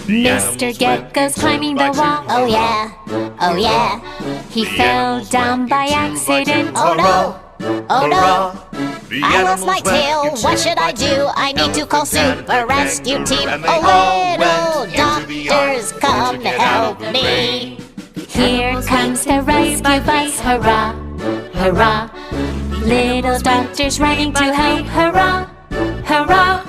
Mr. Gecko's climbing the wall. Oh yeah, oh yeah. He fell down by accident. Oh no, oh no. I lost my tail, what should I do? I need to call Super Rescue Team. Oh little doctors, come help me. Here comes the rescue bus, hurrah, hurrah. Little doctors running to help, hurrah, hurrah.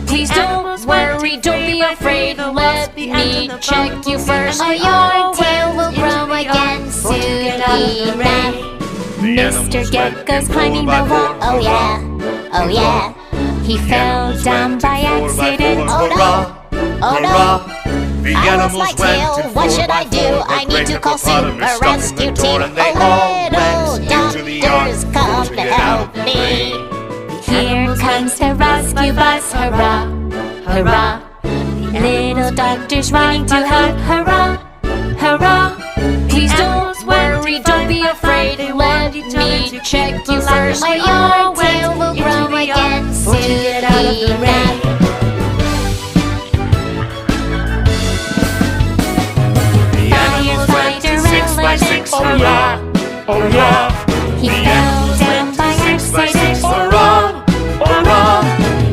Please don't worry, don't be afraid, let me check you first. Oh, your tail will grow again soon enough. Mr. Gecko's climbing the wall. Oh yeah, oh yeah. He fell down by accident. Oh no, oh no. I lost my tail, what should I do? I need to call Super Rescue Team. Oh little doctors, come help me. Here comes the rescue bus, hurrah, hurrah. Little doctors running to help, hurrah, hurrah. Please don't worry, don't be afraid, let me check you first. Oh, your tail will grow again soon enough. Firefighter relatives, hurrah, Oh yeah, he fell down by accident. hurrah, hurrah.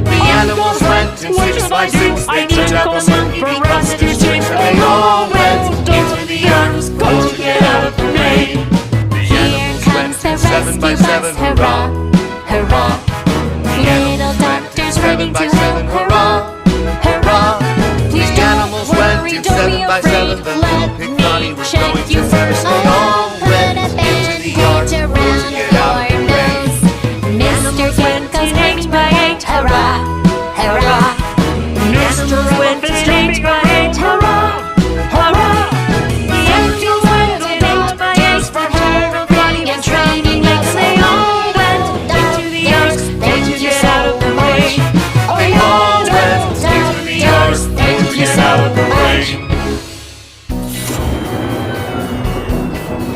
The animals went in 6 by 6. They turned out the Super Rescue Team. They all went into the earth to get out of the rain. The Here animals comes went the in 7 by rescue 7. bus, hurrah, hurrah. Little doctors running to help, hurrah, hurrah. Please The don't animals went worry, in don't be 7 by afraid, 7. The little let pig me Donnie was check going you to first. They all Put went a into the yard bandage around to get out your of the rain. nose. Mr. Gecko's climbing by 8, hurrah, hurrah. Mr. Elephant's jumping by 8, hurrah, hurrah. The angels went in 8 by 8 for her running and training legs. They all went into the earth to get out of the rain. They all went into the earth to get out of the rain.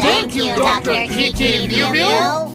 Thank you, Dr. Kiki Mew Mew.